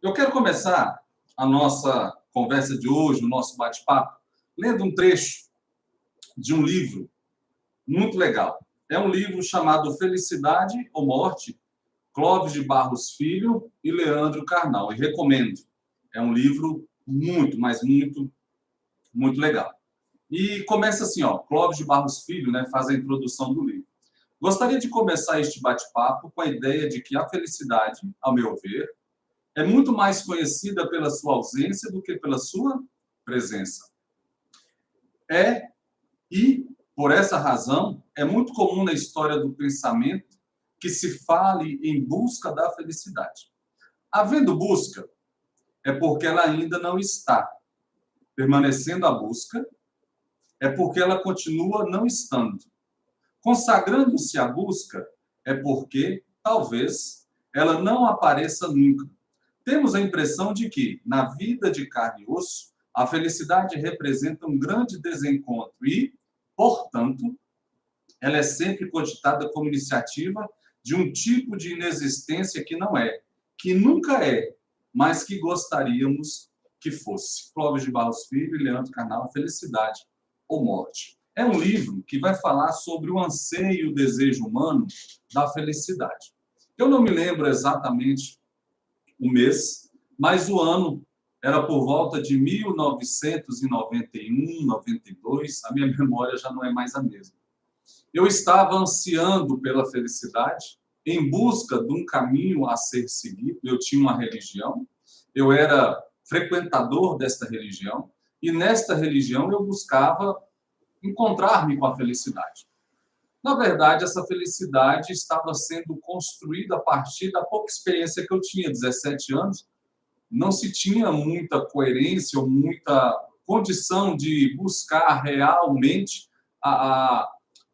Eu quero começar a nossa conversa de hoje, o nosso bate-papo, lendo um trecho de um livro muito legal. É um livro chamado Felicidade ou Morte, Clóvis de Barros Filho e Leandro Carnal. E recomendo. É um livro muito, mas muito, muito legal. E começa assim, ó, Clóvis de Barros Filho, né, faz a introdução do livro. Gostaria de começar este bate-papo com a ideia de que a felicidade, ao meu ver, é muito mais conhecida pela sua ausência do que pela sua presença. E, por essa razão, é muito comum na história do pensamento que se fale em busca da felicidade. Havendo busca, é porque ela ainda não está. Permanecendo a busca, é porque ela continua não estando. Consagrando-se à busca, é porque, talvez, ela não apareça nunca. Temos a impressão de que, na vida de carne e osso, a felicidade representa um grande desencontro e, portanto, ela é sempre cogitada como iniciativa de um tipo de inexistência que não é, que nunca é, mas que gostaríamos que fosse. Clóvis de Barros Filho e Leandro Carnal, Felicidade ou Morte. É um livro que vai falar sobre o anseio e o desejo humano da felicidade. Eu não me lembro exatamente o mês, mas o ano era por volta de 1991, 92, a minha memória já não é mais a mesma. Eu estava ansiando pela felicidade, em busca de um caminho a ser seguido. Eu tinha uma religião, eu era frequentador desta religião, e nesta religião eu buscava encontrar-me com a felicidade. Na verdade, essa felicidade estava sendo construída a partir da pouca experiência que eu tinha, 17 anos, não se tinha muita coerência ou muita condição de buscar realmente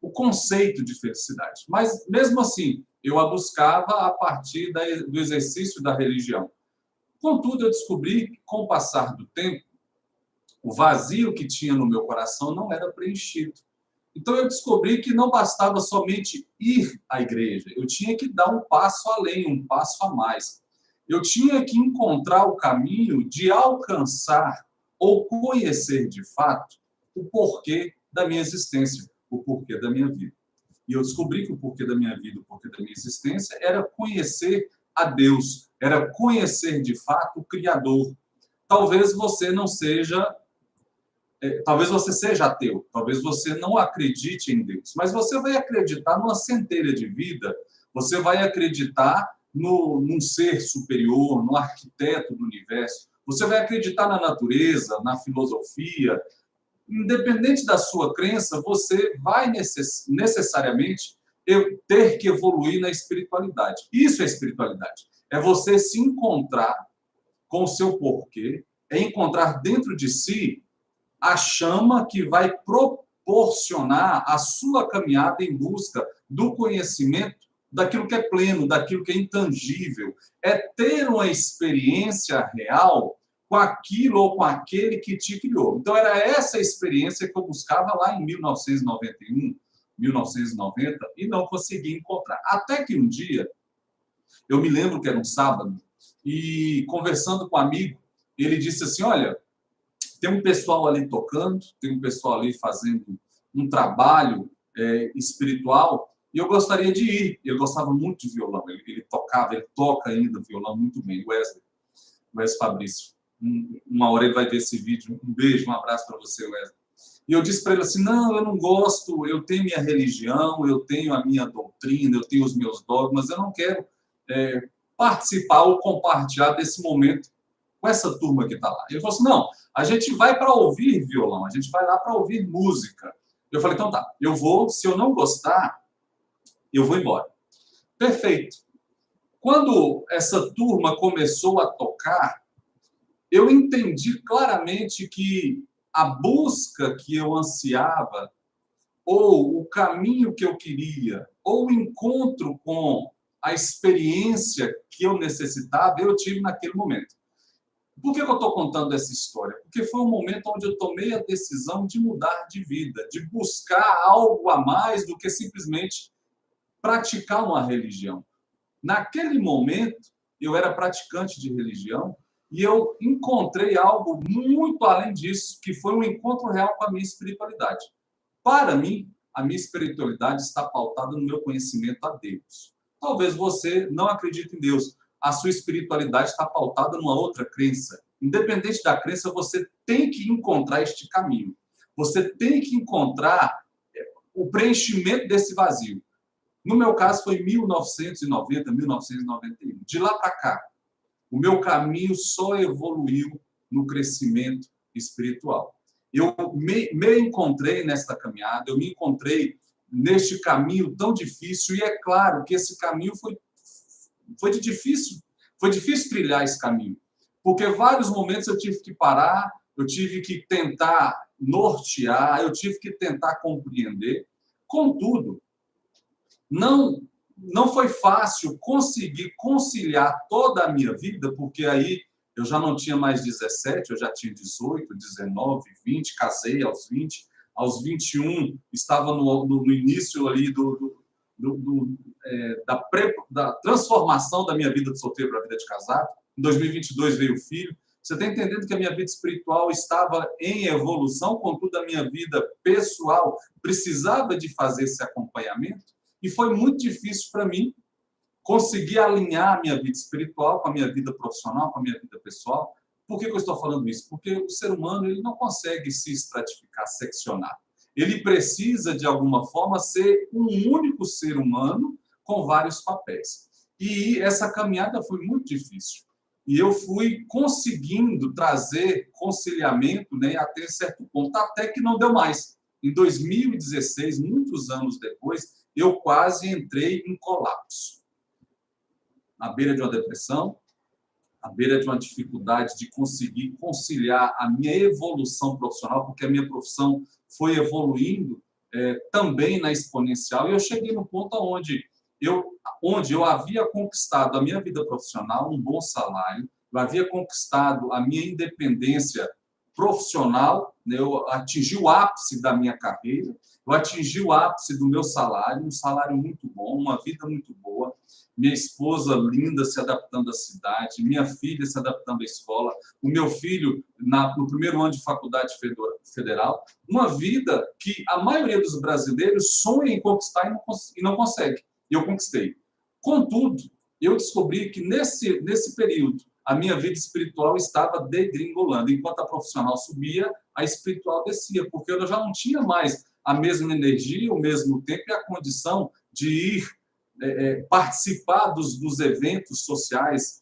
o conceito de felicidade. Mas, mesmo assim, eu a buscava a partir do exercício da religião. Contudo, eu descobri que, com o passar do tempo, o vazio que tinha no meu coração não era preenchido. Então, eu descobri que não bastava somente ir à igreja, eu tinha que dar um passo além, um passo a mais. Eu tinha que encontrar o caminho de alcançar ou conhecer de fato o porquê da minha existência, o porquê da minha vida. E eu descobri que o porquê da minha vida, o porquê da minha existência era conhecer a Deus, era conhecer de fato o Criador. Talvez você não seja talvez você seja ateu, talvez você não acredite em Deus, mas você vai acreditar numa centelha de vida, você vai acreditar num ser superior, no arquiteto do universo, você vai acreditar na natureza, na filosofia. Independente da sua crença, você vai necessariamente ter que evoluir na espiritualidade. Isso é espiritualidade. É você se encontrar com o seu porquê, é encontrar dentro de si a chama que vai proporcionar a sua caminhada em busca do conhecimento daquilo que é pleno, daquilo que é intangível. É ter uma experiência real com aquilo ou com aquele que te criou. Então, era essa experiência que eu buscava lá em 1991, 1990, e não consegui encontrar. Até que um dia, eu me lembro que era um sábado, e conversando com um amigo, ele disse assim, olha, tem um pessoal ali tocando, tem um pessoal ali fazendo um trabalho espiritual, e eu gostaria de ir. Ele gostava muito de violão, ele tocava, ele toca ainda violão muito bem, Wesley Fabrício. Uma hora ele vai ver esse vídeo. Um beijo, um abraço para você, Wesley. E eu disse para ele assim, não, eu não gosto, eu tenho minha religião, eu tenho a minha doutrina, eu tenho os meus dogmas, eu não quero participar ou compartilhar desse momento com essa turma que está lá. Ele falou assim, não, a gente vai para ouvir violão, a gente vai lá para ouvir música. Eu falei, então tá, eu vou, se eu não gostar, eu vou embora. Perfeito. Quando essa turma começou a tocar, eu entendi claramente que a busca que eu ansiava, ou o caminho que eu queria, ou o encontro com a experiência que eu necessitava, eu tive naquele momento. Por que eu estou contando essa história? Porque foi um momento onde eu tomei a decisão de mudar de vida, de buscar algo a mais do que simplesmente praticar uma religião. Naquele momento, eu era praticante de religião, e eu encontrei algo muito além disso, que foi um encontro real com a minha espiritualidade. Para mim, a minha espiritualidade está pautada no meu conhecimento a Deus. Talvez você não acredite em Deus. A sua espiritualidade está pautada numa outra crença. Independente da crença, você tem que encontrar este caminho. Você tem que encontrar o preenchimento desse vazio. No meu caso, foi 1990, 1991. De lá para cá, o meu caminho só evoluiu no crescimento espiritual. Eu me encontrei nesta caminhada, eu me encontrei neste caminho tão difícil, e é claro que esse caminho foi difícil trilhar esse caminho, porque vários momentos eu tive que parar, eu tive que tentar nortear, eu tive que tentar compreender. Contudo, não foi fácil conseguir conciliar toda a minha vida, porque aí eu já não tinha mais 17, eu já tinha 18, 19, 20, casei aos 20, aos 21 estava no início ali da transformação da minha vida de solteiro para a vida de casado. Em 2022 veio o filho. Você está entendendo que a minha vida espiritual estava em evolução, contudo a minha vida pessoal precisava de fazer esse acompanhamento, e foi muito difícil para mim conseguir alinhar a minha vida espiritual com a minha vida profissional, com a minha vida pessoal. Por que eu estou falando isso? Porque o ser humano ele não consegue se estratificar, seccionar. Ele precisa, de alguma forma, ser um único ser humano com vários papéis. E essa caminhada foi muito difícil. E eu fui conseguindo trazer conciliamento, né, até certo ponto, até que não deu mais. Em 2016, muitos anos depois, eu quase entrei em colapso. À beira de uma depressão, à beira de uma dificuldade de conseguir conciliar a minha evolução profissional, porque a minha profissão foi evoluindo também na exponencial, e eu cheguei no ponto onde eu havia conquistado a minha vida profissional, um bom salário, eu havia conquistado a minha independência profissional, né? Eu atingi o ápice da minha carreira, eu atingi o ápice do meu salário, um salário muito bom, uma vida muito boa, minha esposa linda se adaptando à cidade, minha filha se adaptando à escola, o meu filho no primeiro ano de faculdade federal, uma vida que a maioria dos brasileiros sonha em conquistar e não consegue. E eu conquistei. Contudo, eu descobri que nesse período a minha vida espiritual estava degringolando. Enquanto a profissional subia, a espiritual descia, porque eu já não tinha mais a mesma energia, o mesmo tempo e a condição de ir participar dos eventos sociais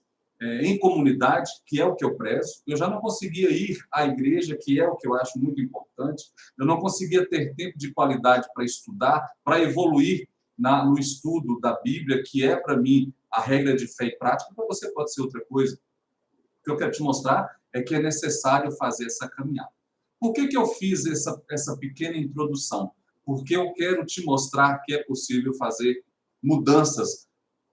em comunidade, que é o que eu prezo. Eu já não conseguia ir à igreja, que é o que eu acho muito importante. Eu não conseguia ter tempo de qualidade para estudar, para evoluir no estudo da Bíblia, que é, para mim, a regra de fé e prática. Para você pode ser outra coisa. O que eu quero te mostrar é que é necessário fazer essa caminhada. Por que eu fiz essa pequena introdução? Porque eu quero te mostrar que é possível fazer mudanças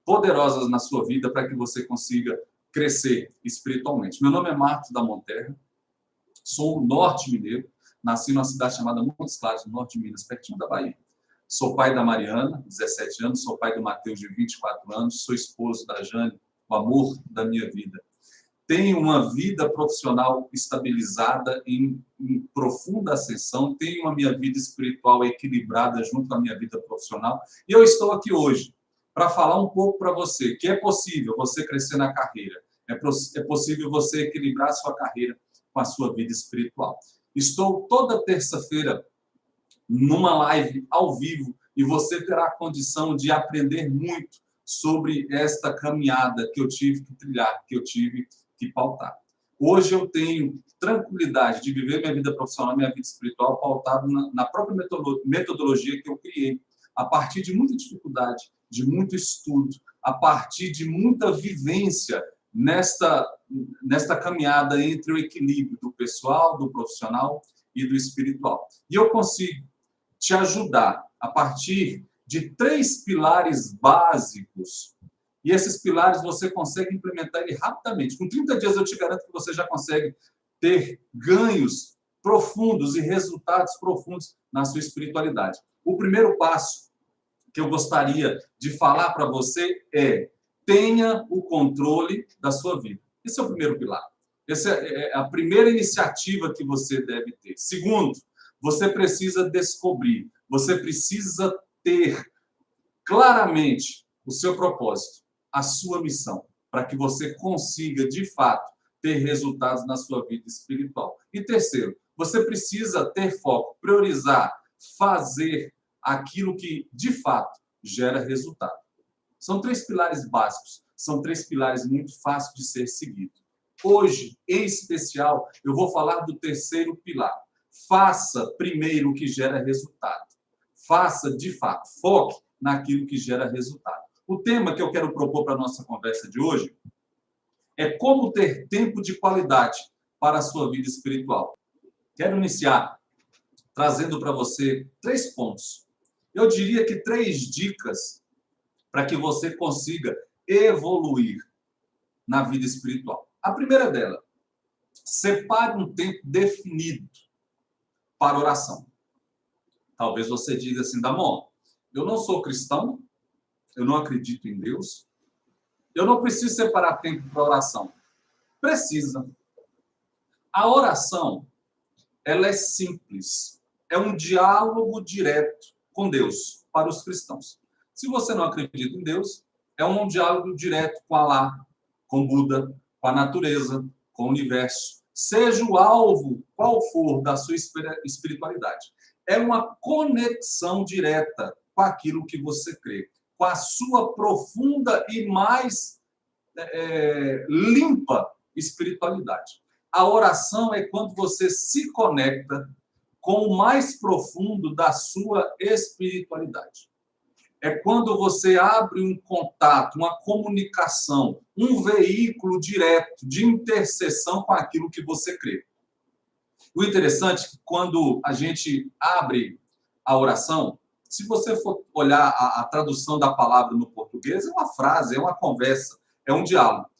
poderosas na sua vida para que você consiga crescer espiritualmente. Meu nome é Marcos da Monterra, sou norte mineiro, nasci numa cidade chamada Montes Claros, no norte de Minas, pertinho da Bahia. Sou pai da Mariana, 17 anos, sou pai do Mateus, de 24 anos, sou esposo da Jane, o amor da minha vida. Tenho uma vida profissional estabilizada em profunda ascensão, tenho a minha vida espiritual equilibrada junto com a minha vida profissional, e eu estou aqui hoje para falar um pouco para você que é possível você crescer na carreira, é possível você equilibrar a sua carreira com a sua vida espiritual. Estou toda terça-feira numa live ao vivo e você terá condição de aprender muito sobre esta caminhada que eu tive que trilhar, que eu tive que pautar. Hoje eu tenho tranquilidade de viver minha vida profissional, minha vida espiritual, pautado na própria metodologia que eu criei, a partir de muita dificuldade, de muito estudo, a partir de muita vivência nesta caminhada entre o equilíbrio do pessoal, do profissional e do espiritual. E eu consigo te ajudar a partir de 3 pilares básicos. E esses pilares você consegue implementar ele rapidamente. Com 30 dias eu te garanto que você já consegue ter ganhos profundos e resultados profundos na sua espiritualidade. O primeiro passo que eu gostaria de falar para você é: tenha o controle da sua vida. Esse é o primeiro pilar. Essa é a primeira iniciativa que você deve ter. Segundo, você precisa descobrir, você precisa ter claramente o seu propósito, a sua missão, para que você consiga, de fato, ter resultados na sua vida espiritual. E terceiro, você precisa ter foco, priorizar, fazer aquilo que, de fato, gera resultado. São 3 pilares básicos, são 3 pilares muito fáceis de ser seguidos. Hoje, em especial, eu vou falar do terceiro pilar. Faça primeiro o que gera resultado. Faça, de fato, foque naquilo que gera resultado. O tema que eu quero propor para a nossa conversa de hoje é como ter tempo de qualidade para a sua vida espiritual. Quero iniciar trazendo para você 3 pontos. Eu diria que 3 dicas para que você consiga evoluir na vida espiritual. A primeira dela, separe um tempo definido para oração. Talvez você diga assim, Damon, eu não sou cristão, eu não acredito em Deus, eu não preciso separar tempo para oração. Precisa. A oração, ela é simples, é um diálogo direto com Deus para os cristãos. Se você não acredita em Deus, é um diálogo direto com Alá, com Buda, com a natureza, com o universo. Seja o alvo qual for da sua espiritualidade. É uma conexão direta com aquilo que você crê, com a sua profunda e mais limpa espiritualidade. A oração é quando você se conecta com o mais profundo da sua espiritualidade. É quando você abre um contato, uma comunicação, um veículo direto de interseção com aquilo que você crê. O interessante é que quando a gente abre a oração, se você for olhar a tradução da palavra no português, é uma frase, é uma conversa, é um diálogo.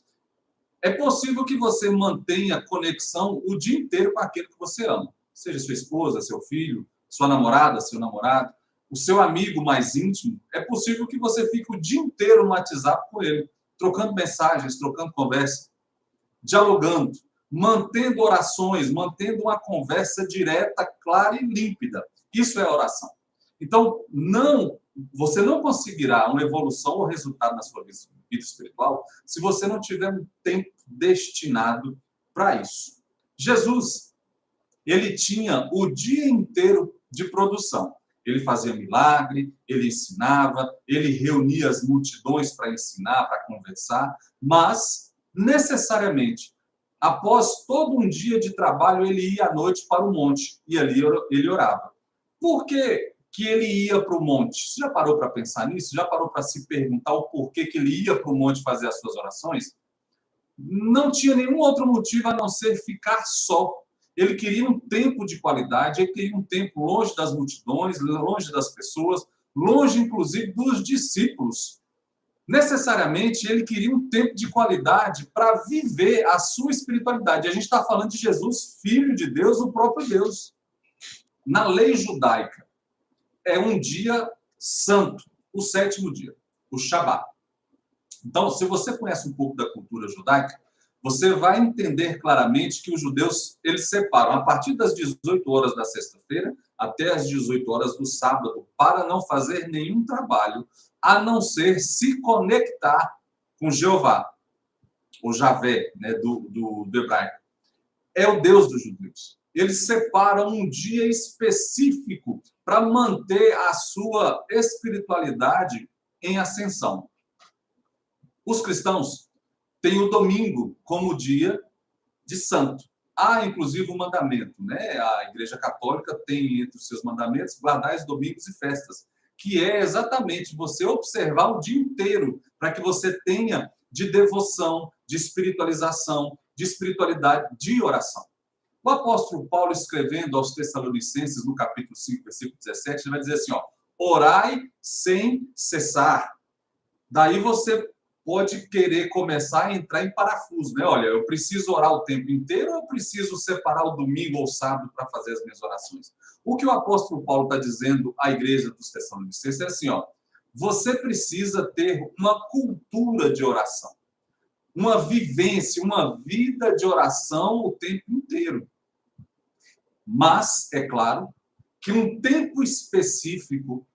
É possível que você mantenha conexão o dia inteiro com aquele que você ama. Seja sua esposa, seu filho, sua namorada, seu namorado, o seu amigo mais íntimo. É possível que você fique o dia inteiro no WhatsApp com ele, trocando mensagens, trocando conversa, dialogando, mantendo orações, mantendo uma conversa direta, clara e límpida. Isso é oração. Então, você não conseguirá uma evolução ou resultado na sua vida espiritual se você não tiver um tempo destinado para isso. Jesus, ele tinha o dia inteiro de produção. Ele fazia milagre, ele ensinava, ele reunia as multidões para ensinar, para conversar, mas, necessariamente, após todo um dia de trabalho, ele ia à noite para o monte e ali ele orava. Por que ele ia para o monte? Você já parou para pensar nisso? Já parou para se perguntar o porquê que ele ia para o monte fazer as suas orações? Não tinha nenhum outro motivo a não ser ficar só. Ele queria um tempo de qualidade, ele queria um tempo longe das multidões, longe das pessoas, longe, inclusive, dos discípulos. Necessariamente, ele queria um tempo de qualidade para viver a sua espiritualidade. A gente está falando de Jesus, Filho de Deus, o próprio Deus. Na lei judaica, é um dia santo, o 7º dia, o Shabat. Então, se você conhece um pouco da cultura judaica, você vai entender claramente que os judeus, eles separam a partir das 18 horas da sexta-feira até as 18 horas do sábado, para não fazer nenhum trabalho, a não ser se conectar com Jeová, ou Javé, né, do hebraico. É o Deus dos judeus. Eles separam um dia específico para manter a sua espiritualidade em ascensão. Os cristãos têm o domingo como dia de santo. Há, inclusive, um mandamento, né? A Igreja Católica tem entre os seus mandamentos guardar os domingos e festas, que é exatamente você observar o dia inteiro para que você tenha de devoção, de espiritualização, de espiritualidade, de oração. O apóstolo Paulo, escrevendo aos Tessalonicenses, no capítulo 5, versículo 17, ele vai dizer assim, ó, orai sem cessar. Daí você pode querer começar a entrar em parafuso, né? Olha, eu preciso orar o tempo inteiro ou eu preciso separar o domingo ou o sábado para fazer as minhas orações? O que o apóstolo Paulo está dizendo à igreja dos Tessalonicenses é assim, ó, você precisa ter uma cultura de oração, uma vivência, uma vida de oração o tempo inteiro. Mas, é claro, que um tempo específico,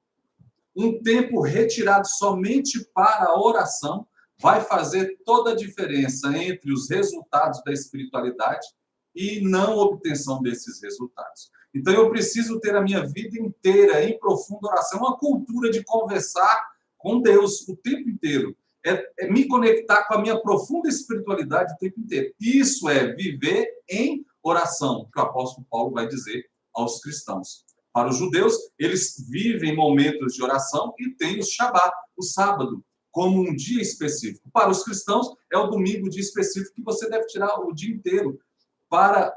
um tempo retirado somente para a oração, vai fazer toda a diferença entre os resultados da espiritualidade e não obtenção desses resultados. Então, eu preciso ter a minha vida inteira em profunda oração, uma cultura de conversar com Deus o tempo inteiro. É me conectar com a minha profunda espiritualidade o tempo inteiro. Isso é viver em oração, que o apóstolo Paulo vai dizer aos cristãos. Para os judeus, eles vivem momentos de oração e têm o Shabat, o sábado, como um dia específico. Para os cristãos, é o domingo, o dia específico, que você deve tirar o dia inteiro para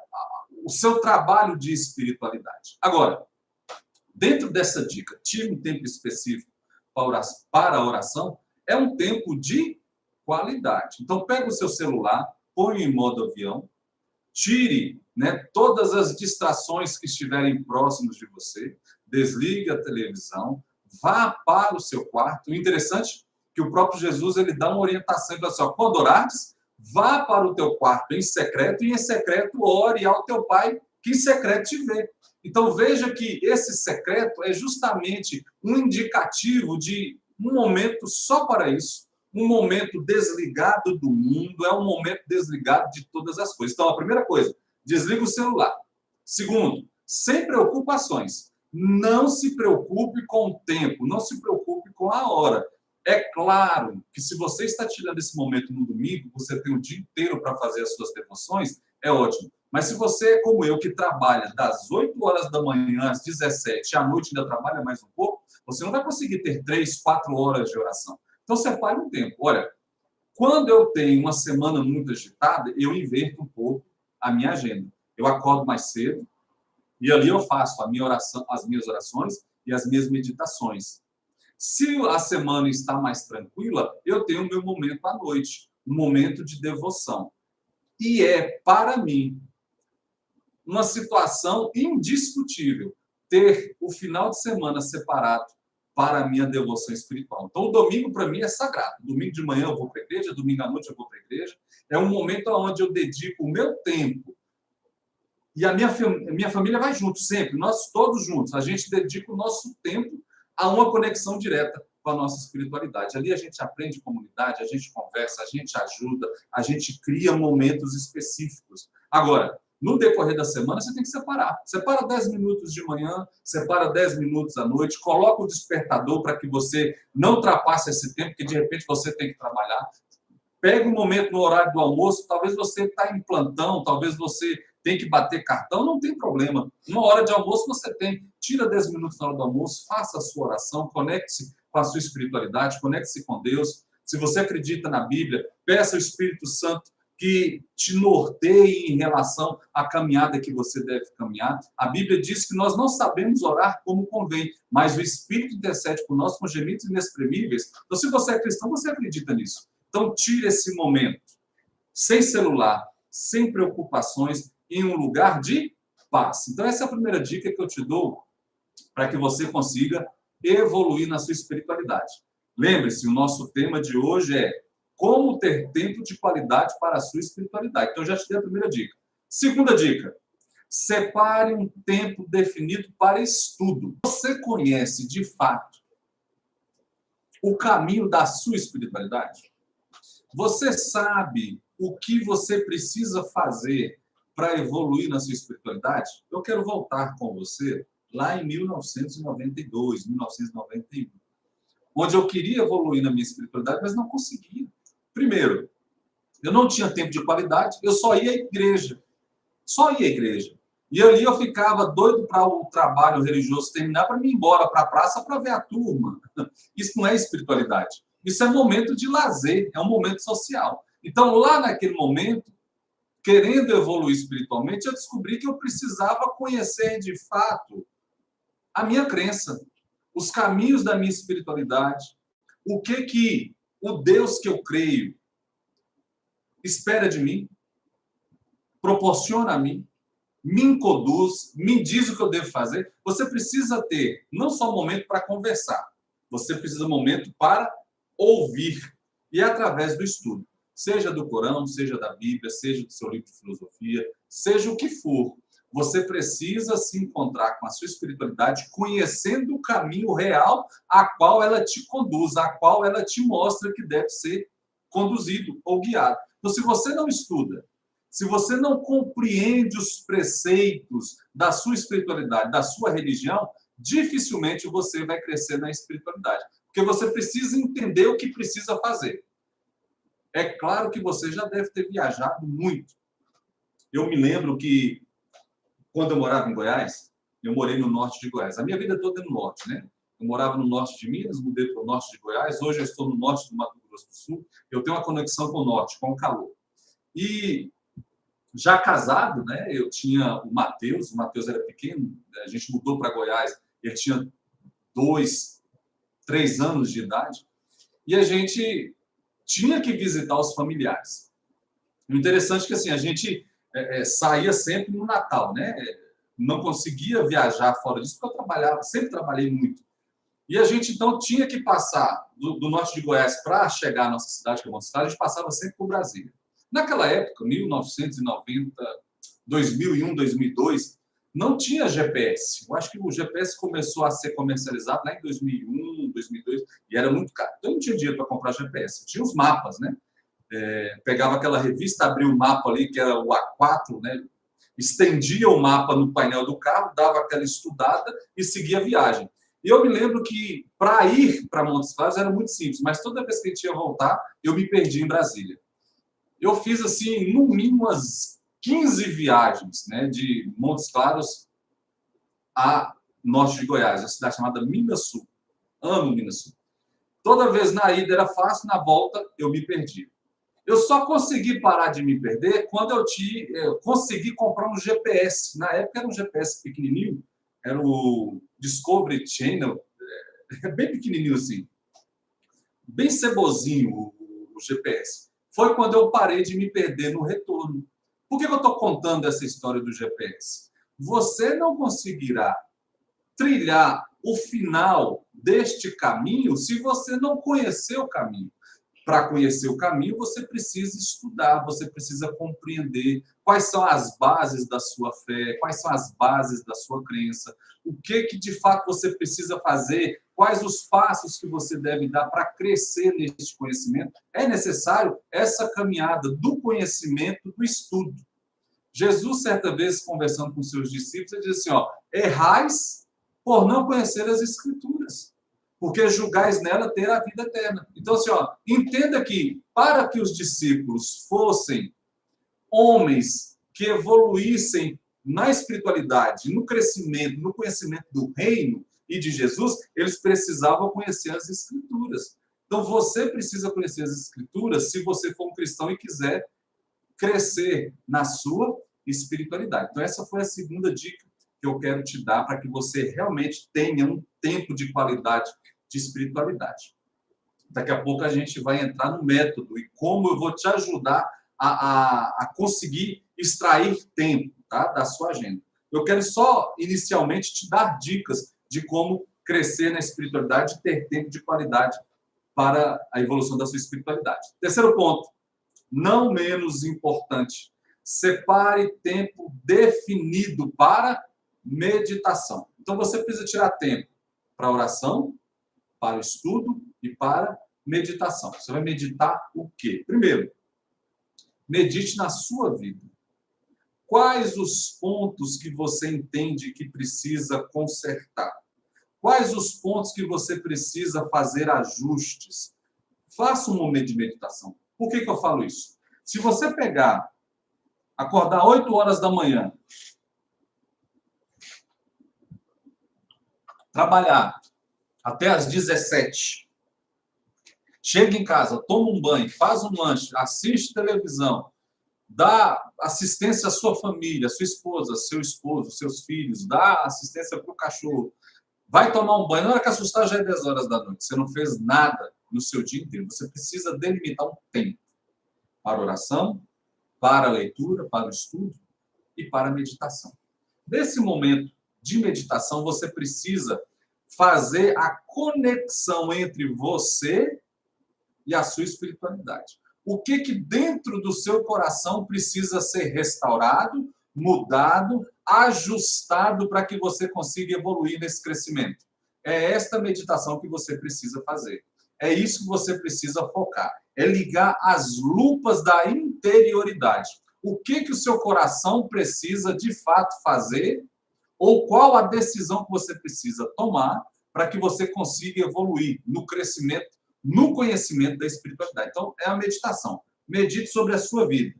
o seu trabalho de espiritualidade. Agora, dentro dessa dica, tire um tempo específico para a oração, é um tempo de qualidade. Então, pega o seu celular, põe em modo avião, tire, todas as distrações que estiverem próximas de você, desligue a televisão, vá para o seu quarto. O interessante é que o próprio Jesus ele dá uma orientação, ele fala assim, quando orares, vá para o teu quarto em secreto, e em secreto ore ao teu pai, que em secreto te vê. Então veja que esse secreto é justamente um indicativo de um momento só para isso, um momento desligado do mundo, é um momento desligado de todas as coisas. Então, a primeira coisa, desliga o celular. Segundo, sem preocupações. Não se preocupe com o tempo, não se preocupe com a hora. É claro que se você está tirando esse momento no domingo, você tem o dia inteiro para fazer as suas devoções, é ótimo. Mas se você é como eu, que trabalha das 8 horas da manhã às 17, à noite ainda trabalha mais um pouco, você não vai conseguir ter 3, 4 horas de oração. Então, separe um tempo. Olha, quando eu tenho uma semana muito agitada, eu inverto um pouco a minha agenda. Eu acordo mais cedo e ali eu faço a minha oração, as minhas orações e as minhas meditações. Se a semana está mais tranquila, eu tenho o meu momento à noite, um momento de devoção. E é, para mim, uma situação indiscutível ter o final de semana separado para a minha devoção espiritual. Então, o domingo, para mim, é sagrado. Domingo de manhã eu vou para a igreja, domingo à noite eu vou para a igreja. É um momento onde eu dedico o meu tempo. E a minha família vai junto, sempre. Nós todos juntos. A gente dedica o nosso tempo a uma conexão direta com a nossa espiritualidade. Ali a gente aprende comunidade, a gente conversa, a gente ajuda, a gente cria momentos específicos. Agora, no decorrer da semana, você tem que separar. Separa 10 minutos de manhã, separa 10 minutos à noite, coloca o despertador para que você não ultrapasse esse tempo, que de repente você tem que trabalhar. Pega um momento no horário do almoço, talvez você está em plantão, talvez você tem que bater cartão, não tem problema. Uma hora de almoço você tem. Tira 10 minutos na hora do almoço, faça a sua oração, conecte-se com a sua espiritualidade, conecte-se com Deus. Se você acredita na Bíblia, peça ao Espírito Santo que te norteie em relação à caminhada que você deve caminhar. A Bíblia diz que nós não sabemos orar como convém, mas o Espírito intercede por nós com gemidos inexprimíveis. Então, se você é cristão, você acredita nisso. Então, tire esse momento, sem celular, sem preocupações, em um lugar de paz. Então, essa é a primeira dica que eu te dou para que você consiga evoluir na sua espiritualidade. Lembre-se, o nosso tema de hoje é como ter tempo de qualidade para a sua espiritualidade. Então, eu já te dei a primeira dica. Segunda dica, separe um tempo definido para estudo. Você conhece, de fato, o caminho da sua espiritualidade? Você sabe o que você precisa fazer para evoluir na sua espiritualidade? Eu quero voltar com você lá em 1992, 1991, onde eu queria evoluir na minha espiritualidade, mas não conseguia. Primeiro, eu não tinha tempo de qualidade, eu só ia à igreja. Só ia à igreja. E ali eu ficava doido para o trabalho religioso terminar, para me ir embora para a praça para ver a turma. Isso não é espiritualidade. Isso é momento de lazer, é um momento social. Então, lá naquele momento, querendo evoluir espiritualmente, eu descobri que eu precisava conhecer de fato a minha crença, os caminhos da minha espiritualidade, o que o Deus que eu creio espera de mim, proporciona a mim, me conduz, me diz o que eu devo fazer. Você precisa ter não só um momento para conversar, Você precisa de um momento para ouvir. E é através do estudo. Seja do Corão, seja da Bíblia, seja do seu livro de filosofia, seja o que for. Você precisa se encontrar com a sua espiritualidade, conhecendo o caminho real a qual ela te conduz, a qual ela te mostra que deve ser conduzido ou guiado. Então, se você não estuda, se você não compreende os preceitos da sua espiritualidade, da sua religião, dificilmente você vai crescer na espiritualidade. Porque você precisa entender o que precisa fazer. É claro que você já deve ter viajado muito. Eu me lembro que, quando eu morava em Goiás, eu morei no norte de Goiás. A minha vida toda é no norte, né? Eu morava no norte de Minas, mudei para o norte de Goiás. Hoje eu estou no norte do Mato Grosso do Sul. Eu tenho uma conexão com o norte, com o calor. E já casado, né? Eu tinha o Matheus era pequeno, a gente mudou para Goiás, ele tinha 2, 3 anos de idade, e a gente tinha que visitar os familiares. O interessante é que assim, a gente saía sempre no Natal, né? Não conseguia viajar fora disso, porque eu trabalhava, sempre trabalhei muito. E a gente, então, tinha que passar do norte de Goiás para chegar à nossa cidade, que é Montes Claros, a gente passava sempre por Brasília. Naquela época, 1990, 2001, 2002, não tinha GPS. Eu acho que o GPS começou a ser comercializado lá em 2001, 2002, e era muito caro. Então, eu não tinha dinheiro para comprar GPS. Tinha os mapas, né? Pegava aquela revista, abria o mapa ali, que era o A4, né? Estendia o mapa no painel do carro, dava aquela estudada e seguia a viagem. E eu me lembro que para ir para Montes Claros era muito simples, mas toda vez que a gente ia voltar, eu me perdi em Brasília. Eu fiz, assim, no mínimo umas 15 viagens, né, de Montes Claros a norte de Goiás, uma cidade chamada Minasul. Amo Minasul. Toda vez na ida era fácil, na volta eu me perdi. Eu só consegui parar de me perder quando eu consegui comprar um GPS. Na época era um GPS pequenininho, era o Discovery Channel, bem pequenininho assim, bem cebozinho o GPS. Foi quando eu parei de me perder no retorno. Por que eu estou contando essa história do GPS? Você não conseguirá trilhar o final deste caminho se você não conhecer o caminho. Para conhecer o caminho, você precisa estudar, você precisa compreender quais são as bases da sua fé, quais são as bases da sua crença, o que de fato você precisa fazer, quais os passos que você deve dar para crescer neste conhecimento. É necessário essa caminhada do conhecimento, do estudo. Jesus, certa vez, conversando com seus discípulos, ele disse assim, errais por não conhecer as Escrituras, porque julgais nela ter a vida eterna. Então, assim, entenda que, para que os discípulos fossem homens que evoluíssem na espiritualidade, no crescimento, no conhecimento do reino e de Jesus, eles precisavam conhecer as Escrituras. Então, você precisa conhecer as Escrituras se você for um cristão e quiser crescer na sua espiritualidade. Então, essa foi a segunda dica que eu quero te dar para que você realmente tenha um tempo de qualidade de espiritualidade. Daqui a pouco a gente vai entrar no método e como eu vou te ajudar a conseguir extrair tempo, tá, da sua agenda. Eu quero só, inicialmente, te dar dicas de como crescer na espiritualidade e ter tempo de qualidade para a evolução da sua espiritualidade. Terceiro ponto, não menos importante, separe tempo definido para meditação. Então, você precisa tirar tempo para oração, para o estudo e para meditação. Você vai meditar o quê? Primeiro, medite na sua vida. Quais os pontos que você entende que precisa consertar? Quais os pontos que você precisa fazer ajustes? Faça um momento de meditação. Por que eu falo isso? Se você acordar 8 horas da manhã, trabalhar até às 17, chega em casa, toma um banho, faz um lanche, assiste televisão, dá assistência à sua família, à sua esposa, seu esposo, seus filhos, dá assistência para o cachorro, vai tomar um banho, na hora que assustar já é 10 horas da noite, você não fez nada no seu dia inteiro, você precisa delimitar um tempo para oração, para a leitura, para o estudo e para a meditação. Nesse momento de meditação, você precisa fazer a conexão entre você e a sua espiritualidade. O que dentro do seu coração precisa ser restaurado, mudado, ajustado para que você consiga evoluir nesse crescimento? É esta meditação que você precisa fazer. É isso que você precisa focar. É ligar as lupas da interioridade. O que o seu coração precisa de fato fazer, ou qual a decisão que você precisa tomar para que você consiga evoluir no crescimento, no conhecimento da espiritualidade. Então, é a meditação. Medite sobre a sua vida.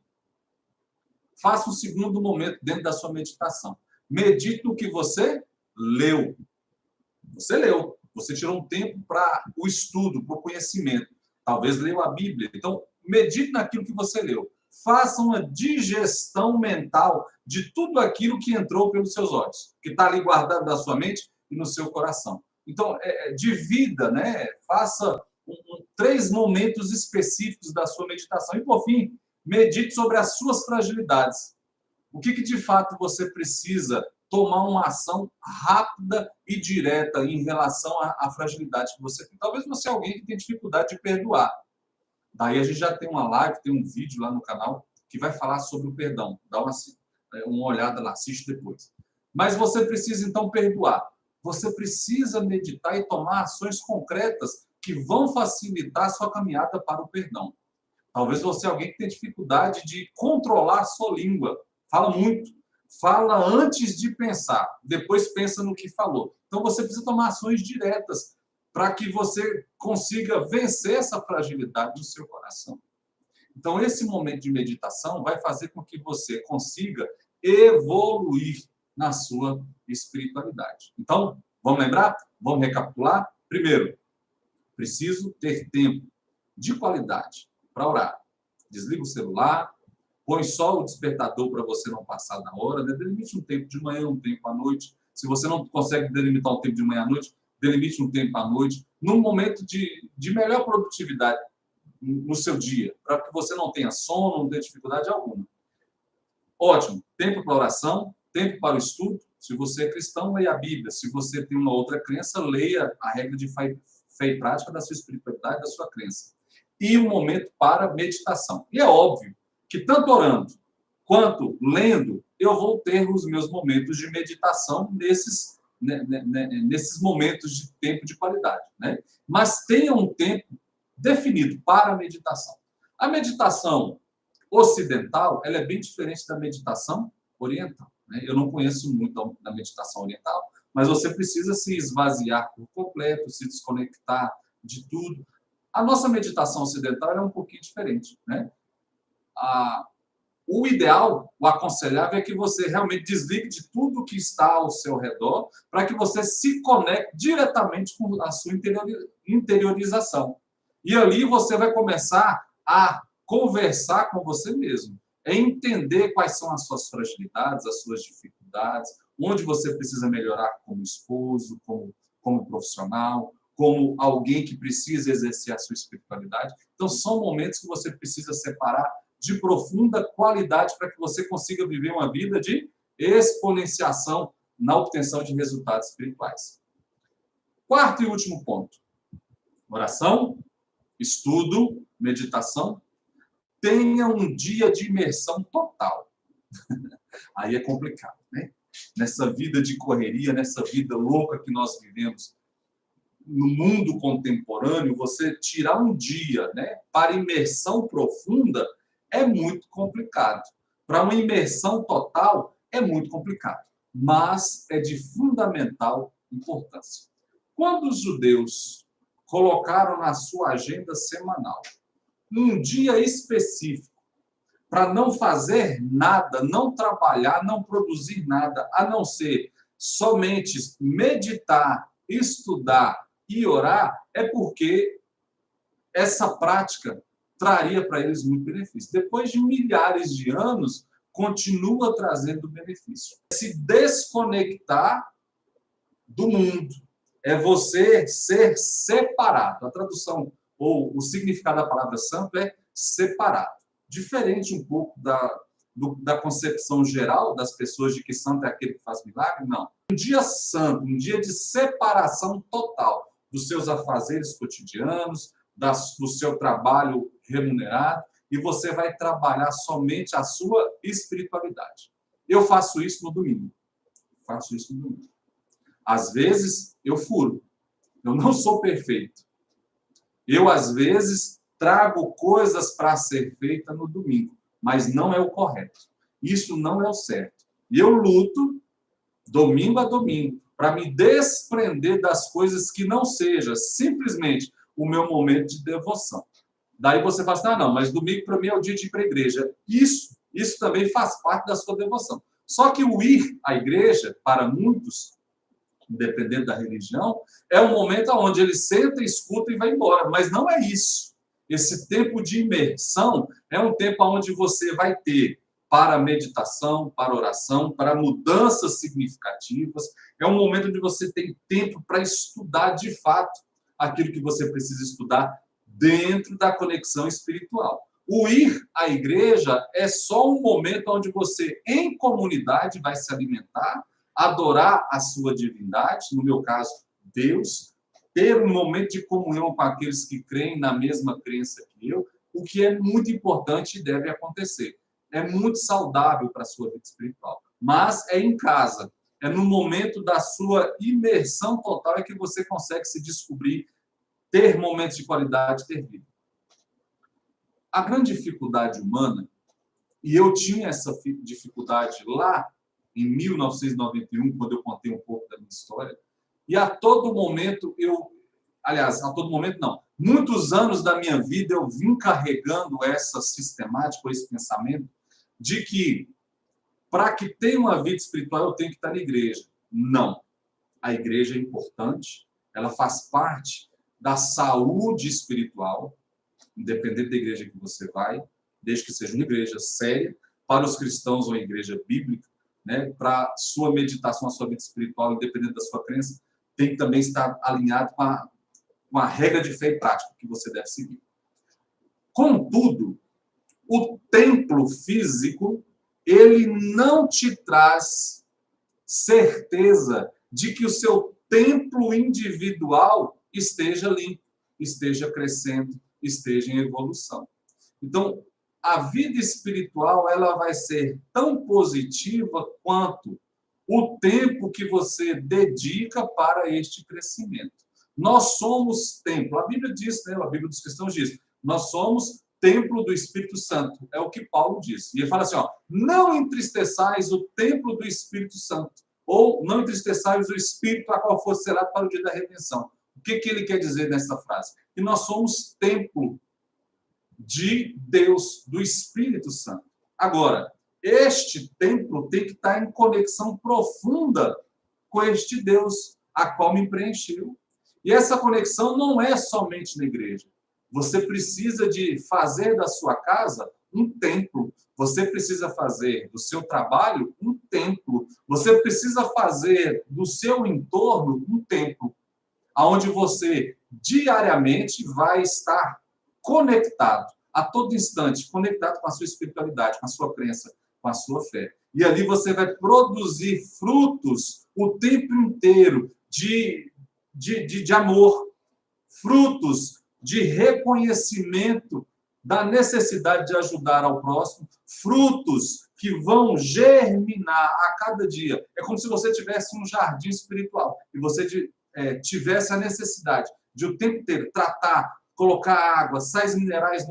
Faça um segundo momento dentro da sua meditação. Medite no que você leu. Você leu. Você tirou um tempo para o estudo, para o conhecimento. Talvez leu a Bíblia. Então, medite naquilo que você leu. Faça uma digestão mental de tudo aquilo que entrou pelos seus olhos, que está ali guardado na sua mente e no seu coração. Então, divida, né? Faça 3 momentos específicos da sua meditação. E, por fim, medite sobre as suas fragilidades. O que de fato você precisa tomar uma ação rápida e direta em relação à fragilidade que você tem. Talvez você é alguém que tem dificuldade de perdoar. Daí a gente já tem uma live, tem um vídeo lá no canal que vai falar sobre o perdão. Dá uma olhada lá, assiste depois. Mas você precisa, então, perdoar. Você precisa meditar e tomar ações concretas que vão facilitar a sua caminhada para o perdão. Talvez você é alguém que tem dificuldade de controlar a sua língua. Fala muito. Fala antes de pensar. Depois pensa no que falou. Então, você precisa tomar ações diretas para que você consiga vencer essa fragilidade do seu coração. Então, esse momento de meditação vai fazer com que você consiga evoluir na sua espiritualidade. Então, vamos lembrar? Vamos recapitular? Primeiro, preciso ter tempo de qualidade para orar. Desliga o celular, põe só o despertador para você não passar da hora, né? Delimite um tempo de manhã, um tempo à noite. Se você não consegue delimitar um tempo de manhã à noite, delimite um tempo à noite, num momento de melhor produtividade no seu dia, para que você não tenha sono, não tenha dificuldade alguma. Ótimo. Tempo para oração, tempo para o estudo. Se você é cristão, leia a Bíblia. Se você tem uma outra crença, leia a regra de fé e prática da sua espiritualidade, da sua crença. E um momento para meditação. E é óbvio que tanto orando quanto lendo, eu vou ter os meus momentos de meditação nesses momentos de tempo de qualidade, né? Mas tenha um tempo definido para a meditação. A meditação ocidental, ela é bem diferente da meditação oriental, né? Eu não conheço muito da meditação oriental, mas você precisa se esvaziar por completo, se desconectar de tudo. A nossa meditação ocidental é um pouquinho diferente, né? O ideal, o aconselhável é que você realmente desligue de tudo que está ao seu redor para que você se conecte diretamente com a sua interiorização. E ali você vai começar a conversar com você mesmo. É entender quais são as suas fragilidades, as suas dificuldades, onde você precisa melhorar como esposo, como profissional, como alguém que precisa exercer a sua espiritualidade. Então, são momentos que você precisa separar de profunda qualidade para que você consiga viver uma vida de exponenciação na obtenção de resultados espirituais. Quarto e último ponto. Oração, estudo, meditação. Tenha um dia de imersão total. Aí é complicado, né? Nessa vida de correria, nessa vida louca que nós vivemos, no mundo contemporâneo, você tirar um dia, né, para imersão profunda é muito complicado. Para uma imersão total é muito complicado, mas é de fundamental importância. Quando os judeus colocaram na sua agenda semanal um dia específico para não fazer nada, não trabalhar, não produzir nada, a não ser somente meditar, estudar e orar, é porque essa prática traria para eles muito benefício. Depois de milhares de anos, continua trazendo benefício. Se desconectar do mundo é você ser separado. A tradução ou o significado da palavra santo é separado. Diferente um pouco da concepção geral das pessoas de que santo é aquele que faz milagre? Não. Um dia santo, um dia de separação total dos seus afazeres cotidianos, do seu trabalho remunerado, e você vai trabalhar somente a sua espiritualidade. Eu faço isso no domingo. Faço isso no domingo. Às vezes, eu furo. Eu não sou perfeito. Eu, às vezes, trago coisas para ser feita no domingo, mas não é o correto. Isso não é o certo. E eu luto, domingo a domingo, para me desprender das coisas que não seja simplesmente o meu momento de devoção. Daí você fala assim, ah, não, mas domingo para mim é o dia de ir para a igreja. Isso também faz parte da sua devoção. Só que o ir à igreja, para muitos, independente da religião, é um momento onde ele senta, escuta e vai embora. Mas não é isso. Esse tempo de imersão é um tempo onde você vai ter para meditação, para oração, para mudanças significativas. É um momento onde você tem tempo para estudar de fato aquilo que você precisa estudar dentro da conexão espiritual. O ir à igreja é só um momento onde você, em comunidade, vai se alimentar, adorar a sua divindade, no meu caso, Deus, ter um momento de comunhão com aqueles que creem na mesma crença que eu, o que é muito importante e deve acontecer. É muito saudável para a sua vida espiritual. Mas é em casa, é no momento da sua imersão total é que você consegue se descobrir, ter momentos de qualidade, ter vida. A grande dificuldade humana, e eu tinha essa dificuldade lá em 1991, quando eu contei um pouco da minha história, e a todo momento a todo momento não, muitos anos da minha vida eu vim carregando essa sistemática, esse pensamento, de que para que tenha uma vida espiritual eu tenho que estar na igreja. Não. A igreja é importante, ela faz parte da saúde espiritual, independente da igreja que você vai, desde que seja uma igreja séria, para os cristãos uma igreja bíblica, né? Para sua meditação, a sua vida espiritual, independente da sua crença, tem que também estar alinhado com a regra de fé e prática que você deve seguir. Contudo, o templo físico, ele não te traz certeza de que o seu templo individual esteja limpo, esteja crescendo, esteja em evolução. Então, a vida espiritual ela vai ser tão positiva quanto o tempo que você dedica para este crescimento. Nós somos templo. A Bíblia diz, né? A Bíblia dos cristãos diz, nós somos templo do Espírito Santo. É o que Paulo diz. E ele fala assim, ó, não entristeçais o templo do Espírito Santo, ou não entristeçais o Espírito a qual for selado para o dia da redenção. O que ele quer dizer nessa frase? Que nós somos templo de Deus, do Espírito Santo. Agora, este templo tem que estar em conexão profunda com este Deus, a qual me preencheu. E essa conexão não é somente na igreja. Você precisa de fazer da sua casa um templo. Você precisa fazer do seu trabalho um templo. Você precisa fazer do seu entorno um templo, onde você diariamente vai estar conectado, a todo instante, conectado com a sua espiritualidade, com a sua crença, com a sua fé. E ali você vai produzir frutos o tempo inteiro de amor, frutos de reconhecimento da necessidade de ajudar ao próximo, frutos que vão germinar a cada dia. É como se você tivesse um jardim espiritual e você tivesse a necessidade de o tempo inteiro tratar, colocar água, sais minerais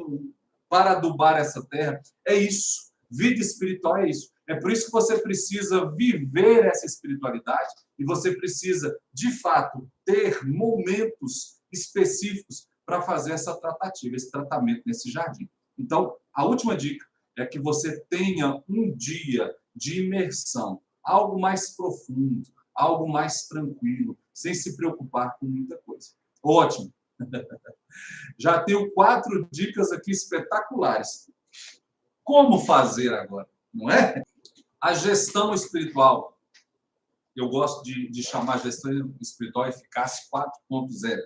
para adubar essa terra. É isso. Vida espiritual é isso. É por isso que você precisa viver essa espiritualidade e você precisa, de fato, ter momentos específicos para fazer essa tratativa, esse tratamento nesse jardim. Então, a última dica é que você tenha um dia de imersão, algo mais profundo, algo mais tranquilo, sem se preocupar com muita coisa. Ótimo! Já tenho 4 dicas aqui espetaculares. Como fazer agora, não é? A gestão espiritual. Eu gosto de chamar a gestão espiritual eficaz 4.0,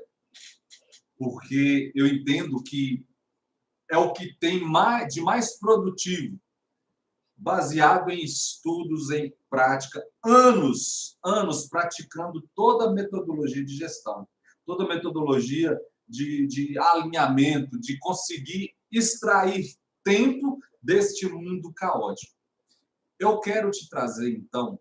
porque eu entendo que é o que tem de mais produtivo baseado em estudos, em prática, anos praticando toda a metodologia de gestão, toda a metodologia de alinhamento, de conseguir extrair tempo deste mundo caótico. Eu quero te trazer, então,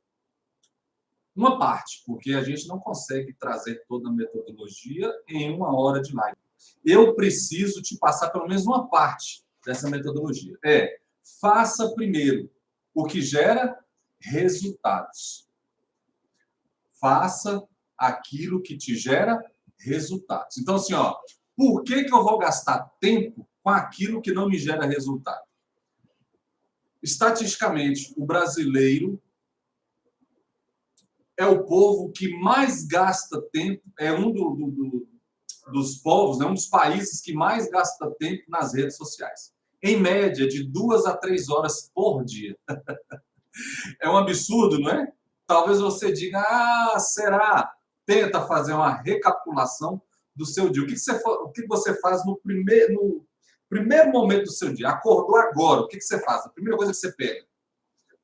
uma parte, porque a gente não consegue trazer toda a metodologia em 1 hora de live. Eu preciso te passar pelo menos uma parte dessa metodologia. Faça primeiro o que gera resultados. Faça aquilo que te gera resultados. Então, assim, por que eu vou gastar tempo com aquilo que não me gera resultado? Estatisticamente, o brasileiro é o povo que mais gasta tempo, é um dos povos, né, um dos países que mais gasta tempo nas redes sociais. Em média, de 2 a 3 horas por dia. É um absurdo, não é? Talvez você diga, será? Tenta fazer uma recapitulação do seu dia. O que você faz no primeiro momento do seu dia? Acordou agora, o que você faz? A primeira coisa que você pega.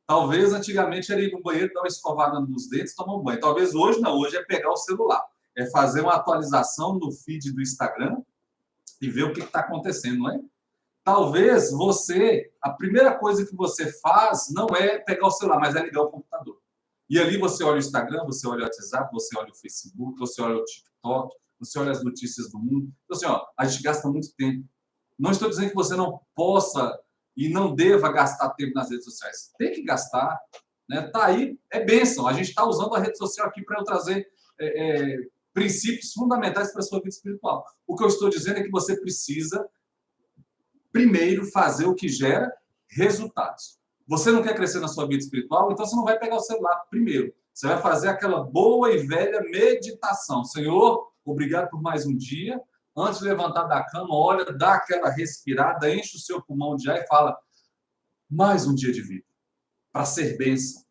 Talvez antigamente era ir no banheiro, dar uma escovada nos dentes, tomar um banho. Talvez hoje não, hoje é pegar o celular. É fazer uma atualização no feed do Instagram e ver o que está acontecendo, não é? Talvez a primeira coisa que você faz não é pegar o celular, mas é ligar o computador. E ali você olha o Instagram, você olha o WhatsApp, você olha o Facebook, você olha o TikTok, você olha as notícias do mundo. Então, assim, a gente gasta muito tempo. Não estou dizendo que você não possa e não deva gastar tempo nas redes sociais. Tem que gastar, né? Tá aí, é bênção. A gente está usando a rede social aqui para eu trazer princípios fundamentais para a sua vida espiritual. O que eu estou dizendo é que você precisa primeiro fazer o que gera resultados. Você não quer crescer na sua vida espiritual, então você não vai pegar o celular primeiro. Você vai fazer aquela boa e velha meditação. Senhor, obrigado por mais um dia. Antes de levantar da cama, olha, dá aquela respirada, enche o seu pulmão de ar e fala, mais um dia de vida. Para ser bênção,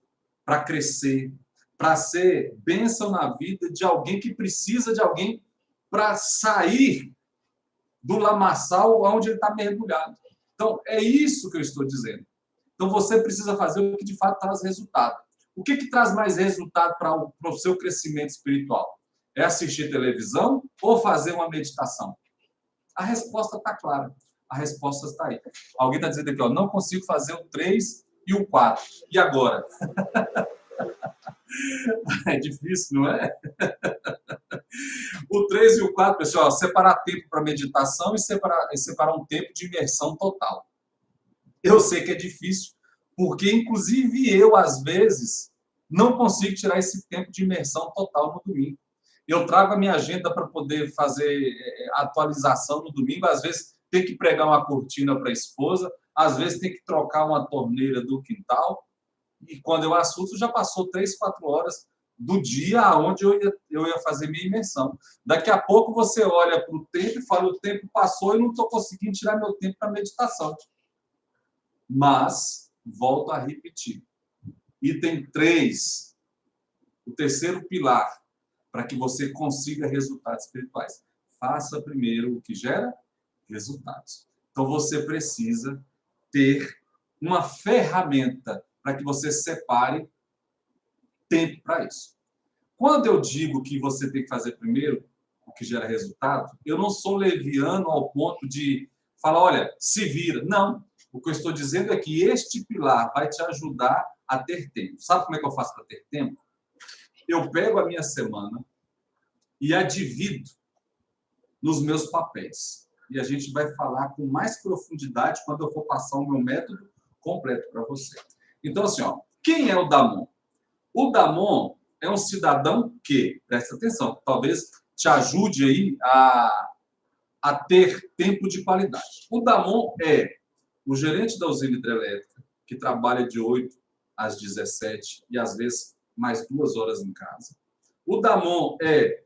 para crescer, para ser bênção na vida de alguém que precisa de alguém para sair do lamaçal onde ele está mergulhado. Então, é isso que eu estou dizendo. Então, você precisa fazer o que de fato traz resultado. O que traz mais resultado para o seu crescimento espiritual? É assistir televisão ou fazer uma meditação? A resposta está clara. A resposta está aí. Alguém está dizendo aqui, não consigo fazer o 3 e o 4. E agora? É difícil, não é? O 3 e o 4, pessoal, separar tempo para meditação e separar um tempo de imersão total. Eu sei que é difícil, porque inclusive eu, às vezes, não consigo tirar esse tempo de imersão total no domingo. Eu trago a minha agenda para poder fazer atualização no domingo, às vezes tem que pregar uma cortina para a esposa, às vezes tem que trocar uma torneira do quintal, e quando eu assusto, já passou 3, 4 horas do dia onde eu ia fazer minha imersão. Daqui a pouco você olha para o tempo e fala, o tempo passou e não estou conseguindo tirar meu tempo para meditação. Mas, volto a repetir, item 3, o terceiro pilar, para que você consiga resultados espirituais. Faça primeiro o que gera resultados. Então, você precisa ter uma ferramenta para que você separe tempo para isso. Quando eu digo que você tem que fazer primeiro o que gera resultado, eu não sou leviano ao ponto de falar, olha, se vira. Não. O que eu estou dizendo é que este pilar vai te ajudar a ter tempo. Sabe como é que eu faço para ter tempo? Eu pego a minha semana e a divido nos meus papéis. E a gente vai falar com mais profundidade quando eu for passar o meu método completo para você. Então, assim, quem é o Damon? O Damon é um cidadão que, presta atenção, talvez te ajude aí a ter tempo de qualidade. O Damon é o gerente da usina hidrelétrica, que trabalha de 8 às 17 e às vezes mais 2 horas em casa. O Damon é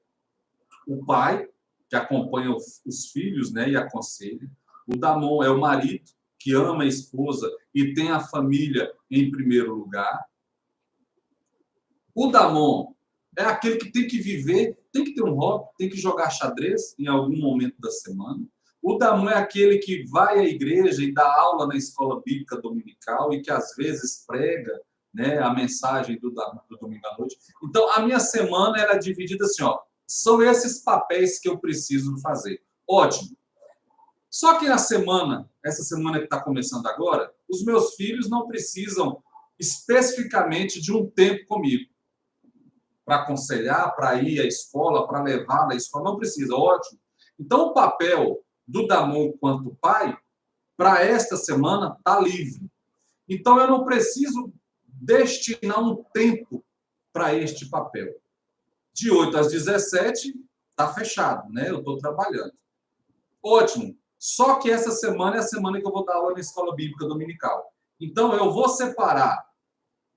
o pai, que acompanha os filhos, né, e aconselha. O Damon é o marido, que ama a esposa e tem a família em primeiro lugar. O Damon é aquele que tem que viver, tem que ter um hobby, tem que jogar xadrez em algum momento da semana, O Damon é aquele que vai à igreja e dá aula na escola bíblica dominical e que às vezes prega, né, a mensagem do domingo à noite. Então, a minha semana era dividida assim, ó, são esses papéis que eu preciso fazer. Ótimo. Só que essa semana que está começando agora, os meus filhos não precisam especificamente de um tempo comigo para aconselhar, para ir à escola, para levar na escola, não precisa, ótimo. Então, o papel do Damon quanto pai, para esta semana, está livre. Então, eu não preciso destinar um tempo para este papel. De 8 às 17, está fechado, né? Eu estou trabalhando. Ótimo. Só que essa semana é a semana que eu vou dar aula na escola bíblica dominical. Então, eu vou separar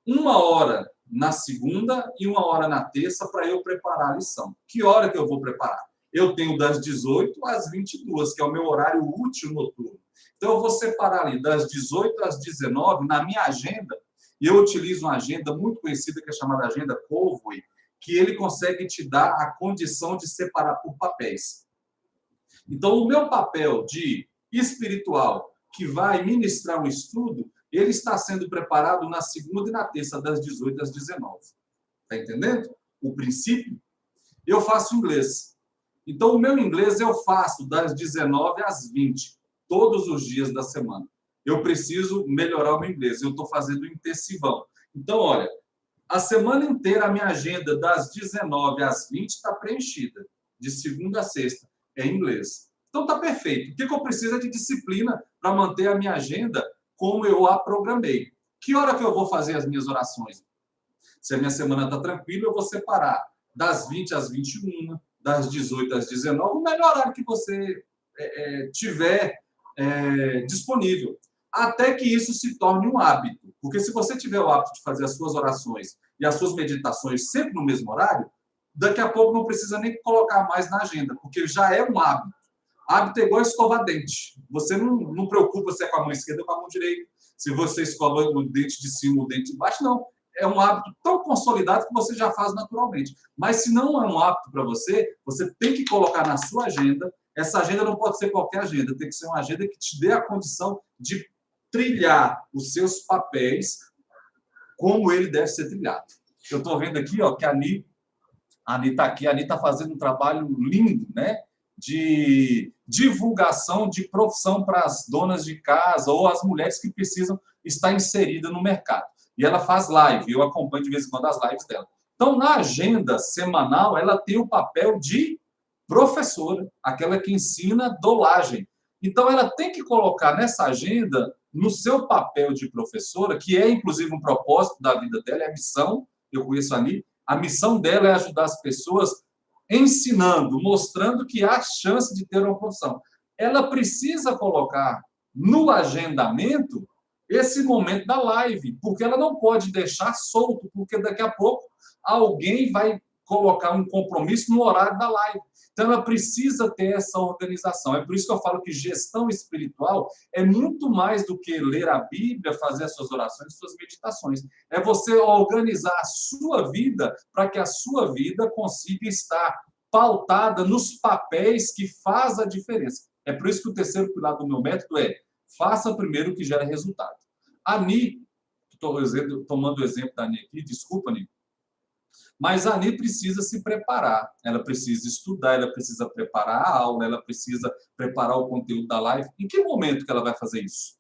1 hora na segunda e 1 hora na terça para eu preparar a lição. Que hora que eu vou preparar? Eu tenho das 18 às 22, que é o meu horário útil noturno. Então, eu vou separar ali das 18 às 19 na minha agenda, e eu utilizo uma agenda muito conhecida, que é chamada Agenda Convoy, que ele consegue te dar a condição de separar por papéis. Então, o meu papel de espiritual, que vai ministrar um estudo, ele está sendo preparado na segunda e na terça, das 18 às 19. Está entendendo? O princípio? Eu faço inglês. Então, o meu inglês eu faço das 19 às 20, todos os dias da semana. Eu preciso melhorar o meu inglês. Eu estou fazendo intensivão. Então, olha, a semana inteira a minha agenda das 19 às 20 está preenchida. De segunda a sexta é inglês. Então, está perfeito. O que eu preciso é de disciplina para manter a minha agenda como eu a programei. Que hora que eu vou fazer as minhas orações? Se a minha semana está tranquila, eu vou separar das 20 às 21, das 18 às 19, o melhor horário que você tiver disponível. Até que isso se torne um hábito. Porque se você tiver o hábito de fazer as suas orações e as suas meditações sempre no mesmo horário, daqui a pouco não precisa nem colocar mais na agenda, porque já é um hábito. Hábito é igual escovar dente. Você não preocupa se é com a mão esquerda ou com a mão direita. Se você escova o dente de cima ou o dente de baixo, não. É um hábito tão consolidado que você já faz naturalmente. Mas se não é um hábito para você, você tem que colocar na sua agenda. Essa agenda não pode ser qualquer agenda, tem que ser uma agenda que te dê a condição de trilhar os seus papéis como ele deve ser trilhado. Eu estou vendo aqui, ó, que a Ani está aqui, a Ani está fazendo um trabalho lindo, né? De divulgação de profissão para as donas de casa ou as mulheres que precisam estar inseridas no mercado. E ela faz live, eu acompanho de vez em quando as lives dela. Então, na agenda semanal, ela tem o papel de professora, aquela que ensina dolagem. Então, ela tem que colocar nessa agenda, no seu papel de professora, que é, inclusive, um propósito da vida dela, é a missão, eu conheço ali, a missão dela é ajudar as pessoas ensinando, mostrando que há chance de ter uma profissão. Ela precisa colocar no agendamento esse momento da live, porque ela não pode deixar solto, porque daqui a pouco alguém vai colocar um compromisso no horário da live. Então, ela precisa ter essa organização. É por isso que eu falo que gestão espiritual é muito mais do que ler a Bíblia, fazer as suas orações, suas meditações. É você organizar a sua vida para que a sua vida consiga estar pautada nos papéis que faz a diferença. É por isso que o terceiro pilar do meu método é faça primeiro o que gera resultado. A Ani, estou tomando o exemplo da Ani aqui, desculpa, Ani, mas a Ani precisa se preparar, ela precisa estudar, ela precisa preparar a aula, ela precisa preparar o conteúdo da live. Em que momento que ela vai fazer isso?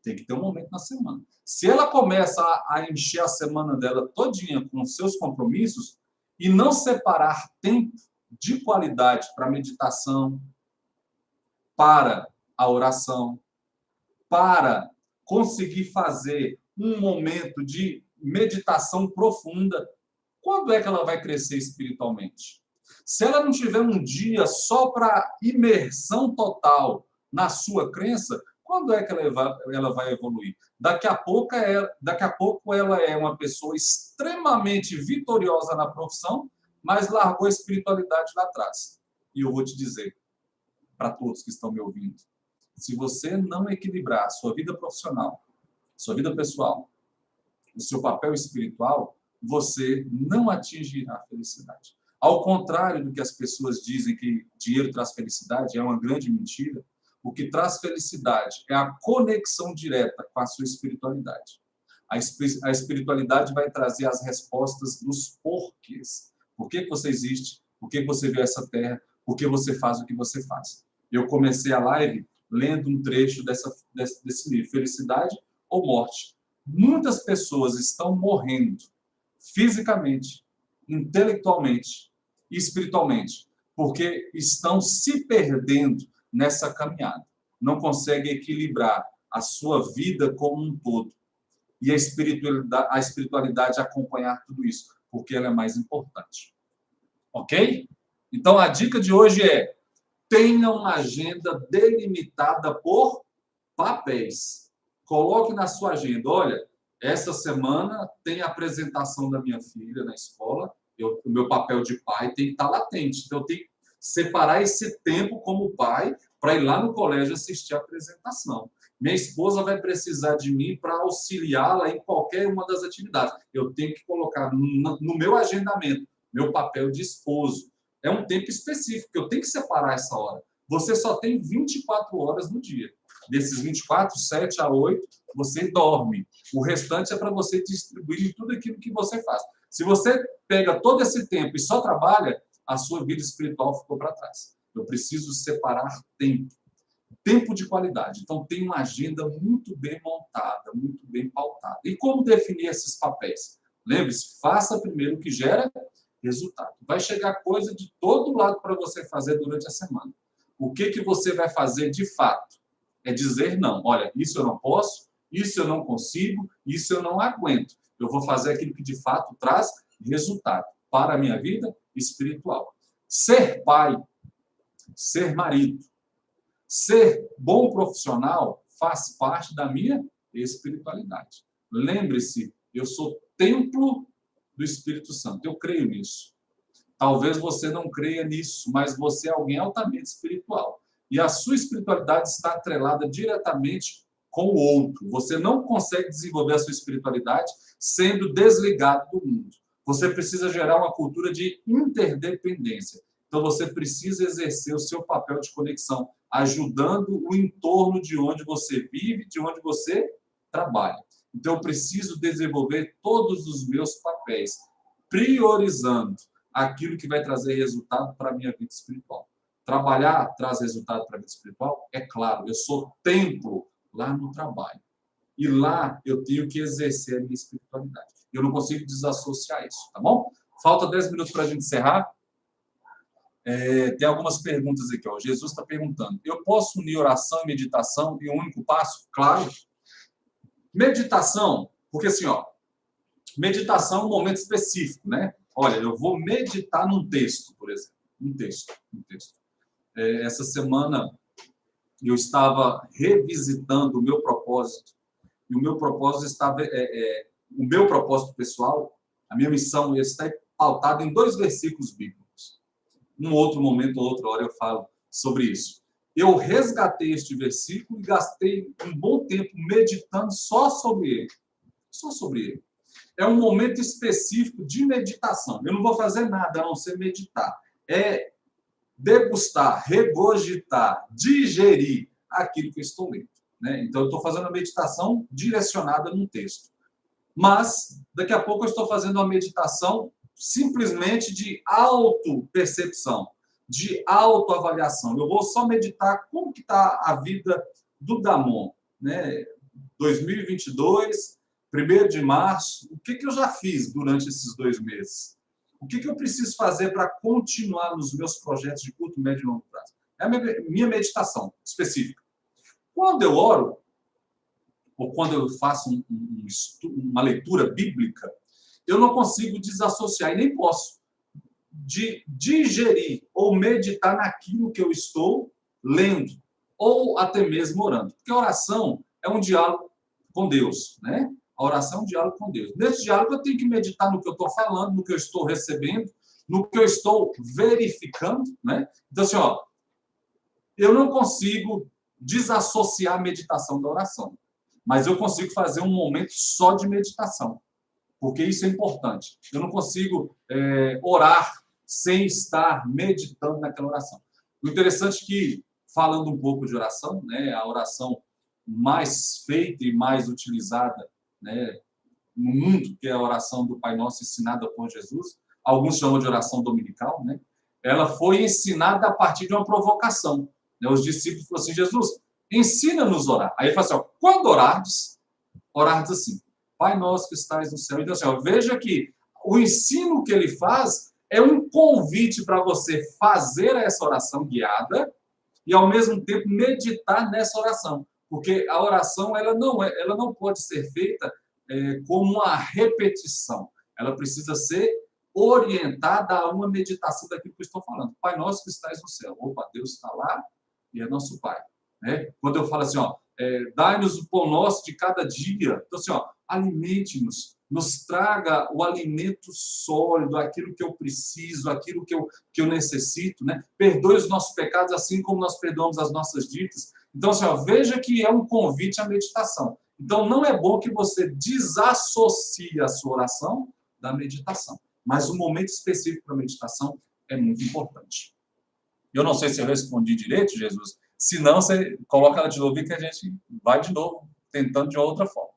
Tem que ter um momento na semana. Se ela começa a encher a semana dela todinha com os seus compromissos e não separar tempo de qualidade para meditação, para a oração, para conseguir fazer um momento de meditação profunda, quando é que ela vai crescer espiritualmente? Se ela não tiver um dia só para imersão total na sua crença, quando é que ela vai evoluir? Daqui a pouco ela é uma pessoa extremamente vitoriosa na profissão, mas largou a espiritualidade lá atrás. E eu vou te dizer, para todos que estão me ouvindo, se você não equilibrar a sua vida profissional, sua vida pessoal, o seu papel espiritual, você não atingirá a felicidade. Ao contrário do que as pessoas dizem que dinheiro traz felicidade, é uma grande mentira. O que traz felicidade é a conexão direta com a sua espiritualidade. A espiritualidade vai trazer as respostas dos porquês. Por que você existe? Por que você veio a essa terra? Por que você faz o que você faz? Eu comecei a live lendo um trecho desse livro, Felicidade ou Morte. Muitas pessoas estão morrendo fisicamente, intelectualmente e espiritualmente, porque estão se perdendo nessa caminhada. Não conseguem equilibrar a sua vida como um todo. E a espiritualidade acompanhar tudo isso, porque ela é mais importante. Ok? Então, a dica de hoje é: tenha uma agenda delimitada por papéis. Coloque na sua agenda: olha, essa semana tem a apresentação da minha filha na escola, o meu papel de pai tem que estar latente. Então, eu tenho que separar esse tempo como pai para ir lá no colégio assistir a apresentação. Minha esposa vai precisar de mim para auxiliá-la em qualquer uma das atividades. Eu tenho que colocar no meu agendamento, meu papel de esposo. É um tempo específico, eu tenho que separar essa hora. Você só tem 24 horas no dia. Desses 24, 7 a 8, você dorme. O restante é para você distribuir em tudo aquilo que você faz. Se você pega todo esse tempo e só trabalha, a sua vida espiritual ficou para trás. Eu preciso separar tempo. Tempo de qualidade. Então, tem uma agenda muito bem montada, muito bem pautada. E como definir esses papéis? Lembre-se, faça primeiro o que gera resultado. Vai chegar coisa de todo lado para você fazer durante a semana. O que você vai fazer de fato? É dizer não. Olha, isso eu não posso, isso eu não consigo, isso eu não aguento. Eu vou fazer aquilo que de fato traz resultado para a minha vida espiritual. Ser pai, ser marido, ser bom profissional faz parte da minha espiritualidade. Lembre-se, eu sou templo do Espírito Santo. Eu creio nisso. Talvez você não creia nisso, mas você é alguém altamente espiritual. E a sua espiritualidade está atrelada diretamente com o outro. Você não consegue desenvolver a sua espiritualidade sendo desligado do mundo. Você precisa gerar uma cultura de interdependência. Então, você precisa exercer o seu papel de conexão, ajudando o entorno de onde você vive, de onde você trabalha. Então, eu preciso desenvolver todos os meus papéis, priorizando aquilo que vai trazer resultado para a minha vida espiritual. Trabalhar traz resultado para a vida espiritual? É claro, eu sou templo lá no trabalho. E lá eu tenho que exercer a minha espiritualidade. Eu não consigo desassociar isso, tá bom? Falta 10 minutos para a gente encerrar. Tem algumas perguntas aqui. Ó. Jesus está perguntando: eu posso unir oração e meditação em um único passo? Claro. Meditação, porque assim, ó, meditação é um momento específico, né? Olha, eu vou meditar num texto, por exemplo. Um texto. Essa semana eu estava revisitando o meu propósito. E o meu propósito estava... o meu propósito pessoal, a minha missão está pautada em 2 versículos bíblicos. Um outro momento, outra hora eu falo sobre isso. Eu resgatei este versículo e gastei um bom tempo meditando só sobre ele. Só sobre ele. É um momento específico de meditação. Eu não vou fazer nada a não ser meditar. É degustar, regurgitar, digerir aquilo que eu estou lendo. Né? Então, eu estou fazendo uma meditação direcionada num texto. Mas, daqui a pouco, eu estou fazendo uma meditação simplesmente de autopercepção, de autoavaliação. Eu vou só meditar como que está a vida do Damon. Né? 2022, 1º de março, o que eu já fiz durante esses 2 meses? O que eu preciso fazer para continuar nos meus projetos de curto, médio e longo prazo? É a minha meditação específica. Quando eu oro, ou quando eu faço uma leitura bíblica, eu não consigo desassociar, e nem posso, de digerir ou meditar naquilo que eu estou lendo, ou até mesmo orando. Porque a oração é um diálogo com Deus, né? A oração é um diálogo com Deus. Nesse diálogo eu tenho que meditar no que eu estou falando, no que eu estou recebendo, no que eu estou verificando, né? Então, assim, ó, eu não consigo desassociar a meditação da oração, mas eu consigo fazer um momento só de meditação, porque isso é importante. Eu não consigo orar sem estar meditando naquela oração. O interessante é que falando um pouco de oração, né? A oração mais feita e mais utilizada, né, no mundo, que é a oração do Pai Nosso ensinada por Jesus. Alguns chamam de oração dominical, né? Ela foi ensinada a partir de uma provocação, né? Os discípulos falaram assim: Jesus, ensina-nos a orar. Aí ele fala assim: ó, quando orardes assim, Pai Nosso que estais no céu. Então, assim, ó, veja que o ensino que ele faz é um convite para você fazer essa oração guiada e, ao mesmo tempo, meditar nessa oração. Porque a oração ela não pode ser feita como uma repetição. Ela precisa ser orientada a uma meditação daquilo que eu estou falando. Pai Nosso que estais no céu. Opa, Deus está lá e é nosso Pai. Né? Quando eu falo assim, ó, dai-nos o pão nosso de cada dia. Então, assim, ó, alimente-nos, nos traga o alimento sólido, aquilo que eu preciso, aquilo que eu necessito, né? Perdoe os nossos pecados assim como nós perdoamos as nossas dívidas. Então, assim, ó, veja que é um convite à meditação. Então, não é bom que você desassocie a sua oração da meditação. Mas o momento específico para a meditação é muito importante. Eu não sei se eu respondi direito, Jesus. Se não, você coloca ela de novo e que a gente vai de novo, tentando de outra forma.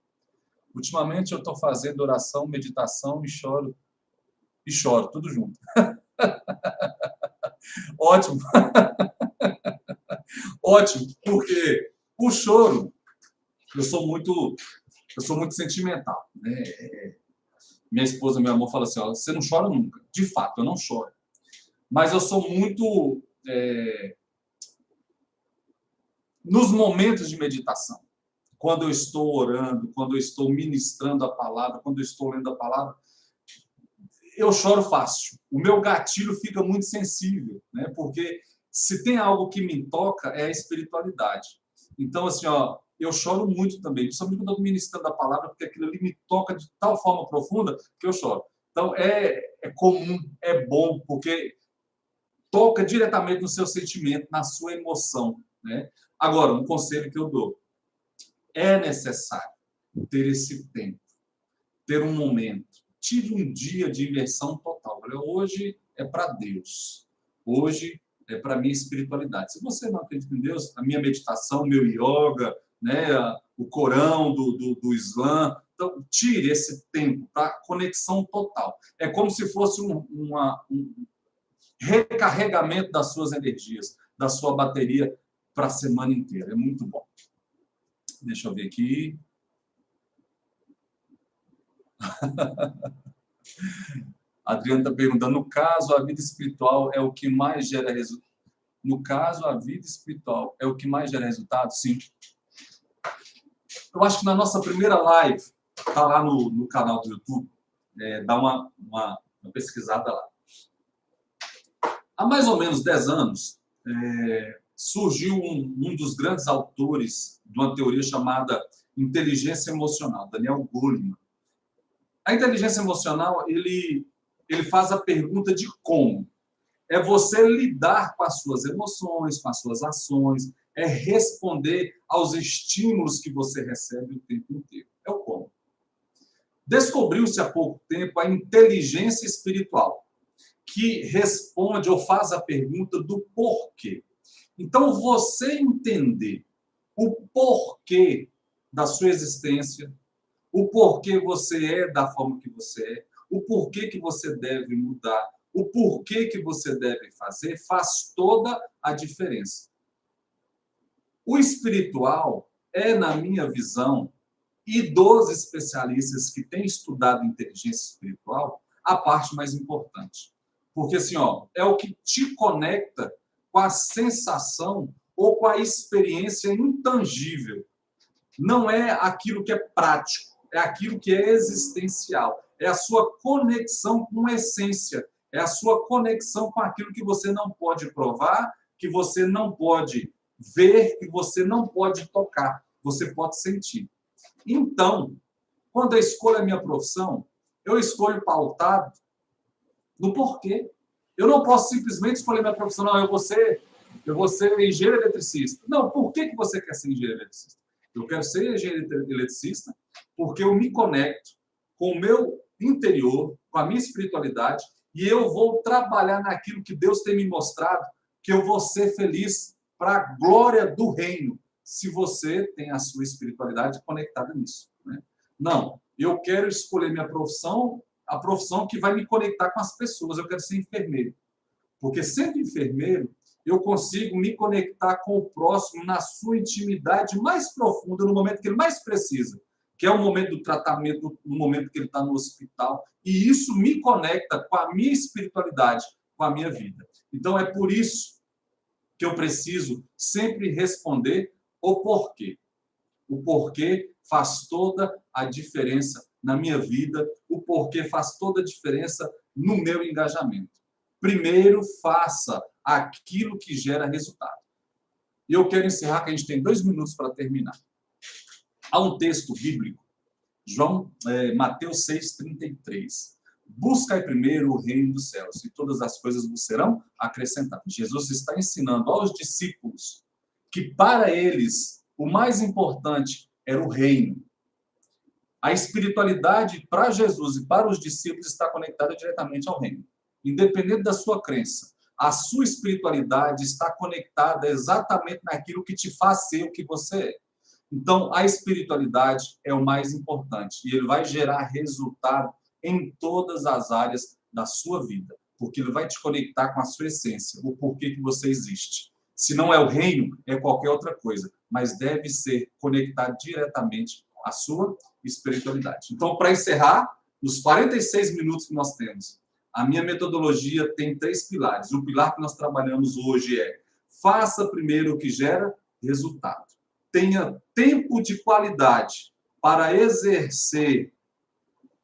Ultimamente eu estou fazendo oração, meditação e choro, tudo junto. Ótimo. Ótimo, porque o choro, eu sou muito sentimental, né? Minha esposa, meu amor, fala assim, ó, você não chora nunca. De fato, eu não choro. Mas eu sou muito nos momentos de meditação. Quando eu estou orando, quando eu estou ministrando a palavra, quando eu estou lendo a palavra, eu choro fácil. O meu gatilho fica muito sensível, né? Porque se tem algo que me toca, é a espiritualidade. Então, assim, ó, eu choro muito também, principalmente quando eu estou ministrando a palavra, porque aquilo ali me toca de tal forma profunda que eu choro. Então, é comum, é bom, porque toca diretamente no seu sentimento, na sua emoção, né? Agora, um conselho que eu dou: é necessário ter esse tempo, ter um momento. Tive um dia de imersão total. Hoje é para Deus. Hoje é para a minha espiritualidade. Se você não acredita em Deus, a minha meditação, o meu yoga, né, o Corão do Islã, então tire esse tempo para conexão total. É como se fosse um recarregamento das suas energias, da sua bateria para a semana inteira. É muito bom. Deixa eu ver aqui. Adriano está perguntando, no caso, a vida espiritual é o que mais gera resultado? No caso, a vida espiritual é o que mais gera resultado? Sim. Eu acho que na nossa primeira live, está lá no canal do YouTube, dá uma pesquisada lá. Há mais ou menos 10 anos, surgiu um dos grandes autores de uma teoria chamada inteligência emocional, Daniel Goleman. A inteligência emocional, ele faz a pergunta de como. É você lidar com as suas emoções, com as suas ações, é responder aos estímulos que você recebe o tempo inteiro. É o como. Descobriu-se há pouco tempo a inteligência espiritual, que responde ou faz a pergunta do porquê. Então, você entender o porquê da sua existência, o porquê você é da forma que você é, o porquê que você deve mudar, o porquê que você deve fazer, faz toda a diferença. O espiritual é, na minha visão, e dos especialistas que têm estudado inteligência espiritual, a parte mais importante. Porque, assim, ó, é o que te conecta com a sensação ou com a experiência intangível. Não é aquilo que é prático, é aquilo que é existencial. É a sua conexão com a essência. É a sua conexão com aquilo que você não pode provar, que você não pode ver, que você não pode tocar. Você pode sentir. Então, quando eu escolho a minha profissão, eu escolho pautado no porquê. Eu não posso simplesmente escolher minha profissão, não, eu vou ser engenheiro eletricista. Não, por que você quer ser engenheiro eletricista? Eu quero ser engenheiro eletricista porque eu me conecto com o meu interior, com a minha espiritualidade, e eu vou trabalhar naquilo que Deus tem me mostrado, que eu vou ser feliz para a glória do reino, se você tem a sua espiritualidade conectada nisso, né? Não, eu quero escolher minha profissão, a profissão que vai me conectar com as pessoas. Eu quero ser enfermeiro. Porque sendo enfermeiro, eu consigo me conectar com o próximo na sua intimidade mais profunda, no momento que ele mais precisa, que é o momento do tratamento, no momento que ele está no hospital. E isso me conecta com a minha espiritualidade, com a minha vida. Então, é por isso que eu preciso sempre responder o porquê. O porquê faz toda a diferença na minha vida, o porquê faz toda a diferença no meu engajamento. Primeiro, faça aquilo que gera resultado. E eu quero encerrar, que a gente tem 2 minutos para terminar. Há um texto bíblico, Mateus 6,33. Buscai primeiro o reino dos céus, e todas as coisas vos serão acrescentadas. Jesus está ensinando aos discípulos que para eles o mais importante era o reino. A espiritualidade para Jesus e para os discípulos está conectada diretamente ao reino. Independente da sua crença, a sua espiritualidade está conectada exatamente naquilo que te faz ser o que você é. Então, a espiritualidade é o mais importante e ele vai gerar resultado em todas as áreas da sua vida, porque ele vai te conectar com a sua essência, o porquê que você existe. Se não é o reino, é qualquer outra coisa, mas deve ser conectado diretamente à sua espiritualidade. Então, para encerrar, nos 46 minutos que nós temos, a minha metodologia tem 3 pilares. O pilar que nós trabalhamos hoje é: faça primeiro o que gera resultado. Tenha tempo de qualidade para exercer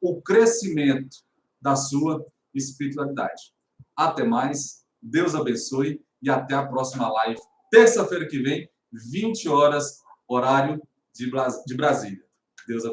o crescimento da sua espiritualidade. Até mais, Deus abençoe e até a próxima live, terça-feira que vem, 20 horas, horário de Brasília. Deus abençoe.